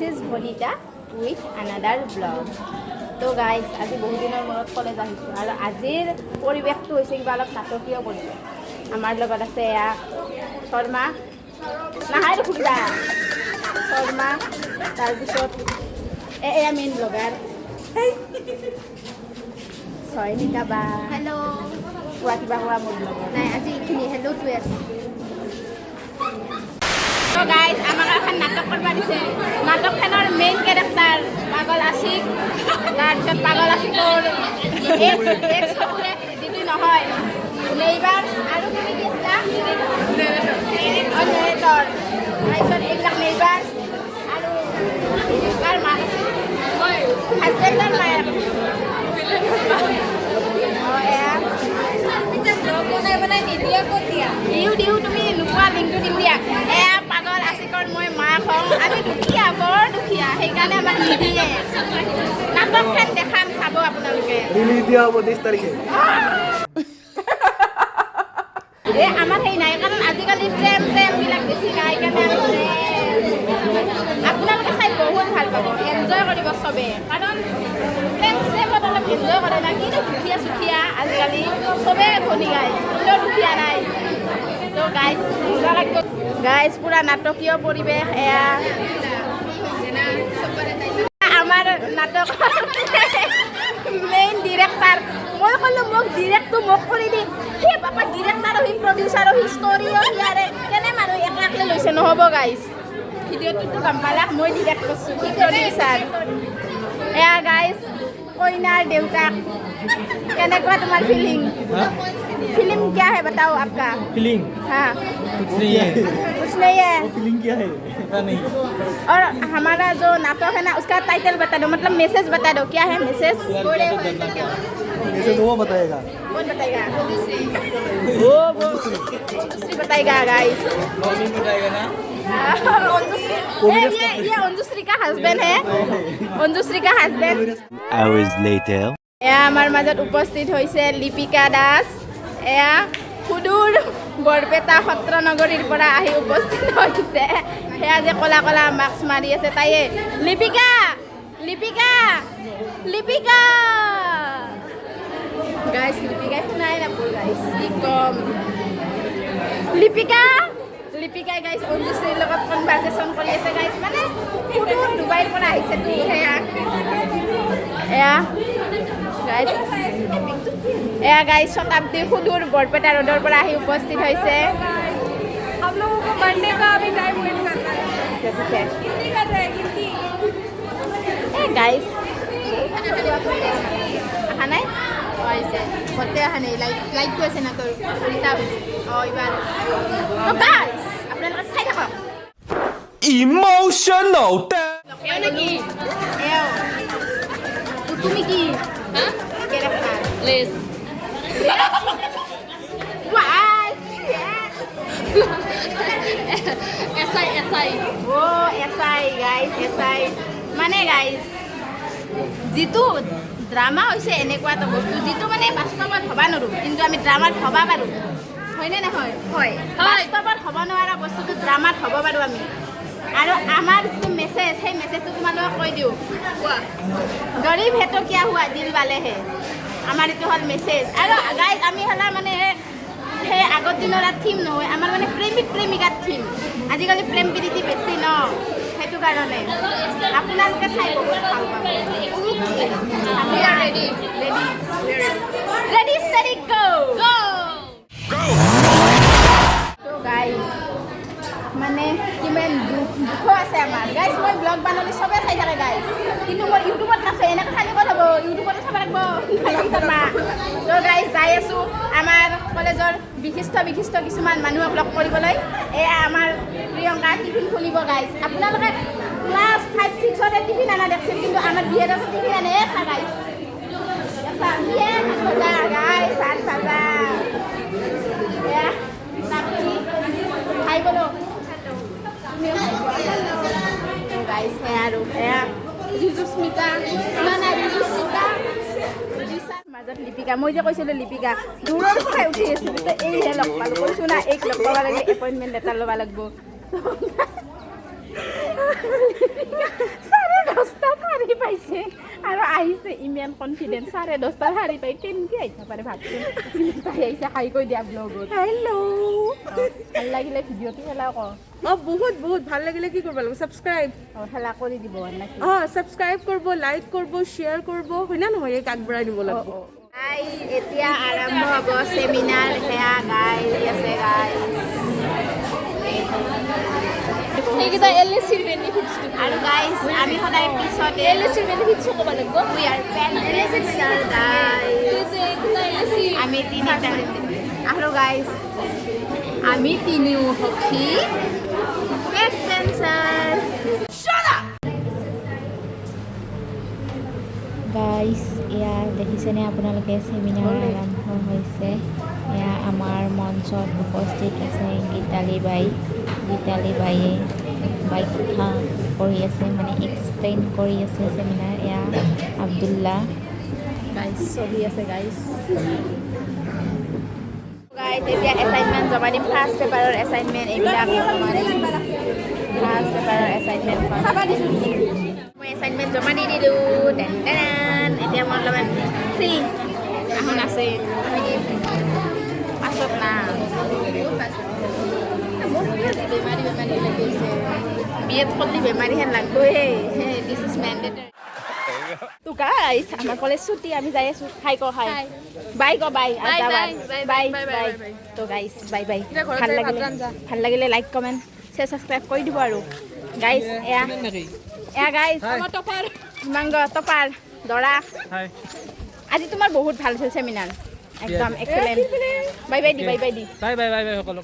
is Bonita with another vlog. So guys, আজি বহু দিনৰ মূৰত কলেজ আহিছোঁ আৰু আজিৰ পৰিৱেশটো হৈছে কিবা অলপ নাটকীয় পৰিৱেশ। আমাৰ লগত আছে এয়া শৰ্মা নাহাই খুলিবা শৰ্মা, তাৰপিছত এয়া মেইন ব্লগাৰ ছয়নিকা বা হেল্ল' কোৱা কিবা কোৱা মোৰ ব্লগাৰ নাই আজি এইখিনি হেল্ল'টোৱে আছে। তো গাইজ আমাক এখন নাটক কৰিব দিছে। নাটকখনৰ মেইন কেৰেক্টাৰ পাগল আশিক, তাৰপিছত পাগল আশিকৰ এক্স চকুৰে যিটো নহয় নেইবাৰ আৰু তুমি কি আছিলা নেৰেটৰ, তাৰপিছত এইবিলাক নেইবাৰ আৰু কাৰ মাক আছিল হাজবেণ্ডৰ মায়েক দিওঁ তুমি নোপোৱা লিংকটো দিম দিয়া। এয়া পাগল আশিকৰ মই মাক হওঁ, আমি দুখীয়া বৰ দুখীয়া, সেইকাৰণে আমাক নিদিয়ে। নাটকখন দেখাম চাব আপোনালোকে। আমাৰ সেই নাই কাৰণ আজিকালি প্ৰেম বিলাক বেছি নাই কাৰণে আপোনালোকে চাই বহুত ভাল পাব, এনজয় কৰিব চবে, কাৰণ প্ৰেমত অলপ এনজয় কৰে না। কিন্তু দুখীয়া চুখীয়া আজিকালি চবে ধনী গাইজ, কোনেও দুখীয়া নাই। তো গাইজ পুৰা নাটকীয় পৰিৱেশ। এয়া আমাৰ নাটকৰ মেইন ডিৰেক্টৰ। মই ক'লোঁ মোক ডিৰেক্টটো মোক কৰি দি, সেই পাপা ডিৰেক্টৰ হৈ প্ৰডিউচাৰ হৈ ষ্টৰিও ইয়াৰে কেনে মানুহ একলে লৈছে নহ'ব গাইজ। ভিডিঅ'টোতো গম পালাক মই ডিৰেক্ট কৰিছোঁ, কি প্ৰডিউচাৰ। এয়া গাইজ কইনাৰ দেউতাক। কেনেকুৱা তোমাৰ ফিলিং? फिल्म क्या है बताओ आपका? फीलिंग हाँ कुछ नहीं है। कुछ नहीं है। फीलिंग क्या है पता नहीं। और हमारा जो नाटक है ना उसका टाइटल बता दो, मतलब मैसेज बता दो, क्या है मैसेज? मैसेज वो बताएगा। कौन बताएगा? वो बताएगा गाइस। मॉर्निंग बताएगा ना। ये अंजुश्री का हस्बैंड है, अंजुश्री का हस्बैंड। Hours later. এয়া আমাৰ মাজত উপস্থিত হৈছে লিপিকা দাস। এয়া সুদূৰ বৰপেটা সত্ৰ নগৰীৰ পৰা আহি উপস্থিত হৈছে। সেয়া যে কলা কলা মাস্ক মাৰি আছে তাইয়ে লিপিকা লিপিকা লিপিকা গাইছ। লিপিকাই শুনাই নাপাব গাইছ, কি কম। লিপিকাই গাইছ অঞ্জুশ্ৰীৰ লগত কনভাৰচেশ্যন কৰি আছে গাইছ, মানে সুদূৰ ডুবাইৰ পৰা আহিছে তো। সেয়া এয়া এয়া গাইজ শতাব্দী সুদূৰ বৰপেটা ৰোডৰ পৰা আহি উপস্থিত হৈছে। গাইজ অহা নাই ঘৰতে অহা নাই, লাইটটো আছে না তোৰ উল্টা হৈছে। অঁ এইবাৰ আপোনালোকে চাই থাকক। Emotional নেকি তুমি কি Liz. Why? SI. Oh, SI guys, SI. মানে গাইজ যিটো ড্ৰামা হৈছে এনেকুৱা এটা বস্তু যিটো মানে বাস্তৱত হ'ব নোৱাৰোঁ, কিন্তু আমি ড্ৰামাত হ'ব পাৰোঁ, হয়নে নহয়? হয়, বাস্তৱত হ'ব নোৱাৰা বস্তুটো ড্ৰামাত হ'ব পাৰোঁ আমি। আৰু আমাৰ যিটো মেছেজ, সেই মেছেজটো তোমালোকক কৈ দিওঁ। গৰীব হেতো কিয়া হোৱা দিল বালে হে, আমাৰ এইটো হ'ল মেছেজ। আৰু গাইজ আমি হ'লে মানে সেই আগৰ দিনৰ থিম নহয়, আমাৰ মানে প্ৰেমিক প্ৰেমিকাৰ থিম। আজিকালি প্ৰেম প্ৰীতি বেছি ন, সেইটো কাৰণে আপোনালোকে চাই বহুত ভাল পাব। ৰেডি ষ্টাডি গো। তো গাইজ মানে কিমান দুখ আছে আমাৰ গাইজ। মই ব্লগ বনালে চবে চাই থাকে গাইজ, কিন্তু মই ইউটিউবত নাচাই, এনেকৈ খালি ক'ত হ'ব, ইউটিউবতে চাব লাগিব। তো গাইজ যাই আছোঁ আমাৰ কলেজৰ বিশিষ্ট কিছুমান মানুহক লগ কৰিবলৈ। এয়া আমাৰ প্ৰিয়ংকা টিফিন খুলিব গাইজ। আপোনালোকে ক্লাছ 5-6তে টিফিন আনা দেখছিল, কিন্তু আমাৰ বিয়েৰতো টিফিন আনে খা গাইজ। গাইজ ভাত ভাজা এয়া চাটনি খাই গ'লো। গাইজ সেয়া আৰু সেয়া ৰিজুস্মিতা মাজত লিপিকা। মই যে কৈছিলোঁ লিপিকা দূৰৰ পৰাই উঠি আছিলোঁ, তো এইহে লগ পালোঁ। কৈছোঁ না এইক লগ পাব লাগে, এপইণ্টমেণ্ট লেটাৰ ল'ব লাগিব। 10:30 শাৰী পাইছে আৰু আহিছে ইমান কনফিডেন্স 10:30 শাৰী পাই কেনেকৈ আহিব পাৰে ভাবচোন তাই আহিছে হাই কৈ দিয়া ব্লগত হেল্ল' ভাল লাগিলে ভিডিঅ'টো হেলা ক বহুত বহুত ভাল লাগিলে কি কৰিব লাগিব ছাবস্ক্ৰাইব হেলা কৰি দিব নাকি ছাবস্ক্ৰাইব কৰিব লাইক কৰিব শ্বেয়াৰ কৰিব হয় না নহয় এই আগবঢ়াই দিব লাগিব গাইজ এতিয়া আৰম্ভ হ'ব চেমিনাৰ সেয়া গাইজ আছে গাইজ সেইকেইটা LSCৰ বেনিফিটছটো আৰু গাইজ আমি সদায় পিছতে LSCৰ বেনিফিটছটো ক'ব লাগিব we are beneficial guys আমি তিনিটা আৰু গাইজ আমি তিনিও সখী বেকবেঞ্চাৰ গাইজ এয়া দেখিছেনে আপোনালোকে চেমিনাৰ আৰম্ভ হৈছে এয়া আমাৰ মঞ্চত উপস্থিত আছে গীতালী বাইয়ে কথা কৰি আছে মানে এক্সপ্লেইন কৰি আছে চেমিনাৰ এয়া আব্দুল্লাহ গাইজ চলি আছে গাইজ গাইজ এতিয়া এছাইনমেণ্ট জমা দিম ফাৰ্ষ্ট পেপাৰৰ এছাইনমেণ্ট এইবিলাক জমা দিম ফাৰ্ষ্ট পেপাৰৰ এছাইনমেণ্ট মই এছাইনমেণ্ট জমা দি দিলোঁ এতিয়া মোৰ অলপমান ফ্ৰী এখন আছে পাছত না বিয়েত কৰিলে বেমাৰী হেন লাগবহে দিছ ইজ মেণ্ডেটৰী তো গাইজ আমাৰ কলেজ ছুটি আমি যাই আছোঁ খাই ক খাই বাই ক বাই বাই বাই তো গাইজ বাই বাই ভাল লাগিলে লাইক কমেণ্ট শ্বেয়াৰ ছাবস্ক্ৰাইব কৰি দিব আৰু গাইজ এয়া গাইজ হিমাংগ টপাৰ দৰা আজি তোমাৰ বহুত ভাল আছিল চেমিনাৰ একদম এক্সেলেণ্ট বাই বাই দি বাই সকলো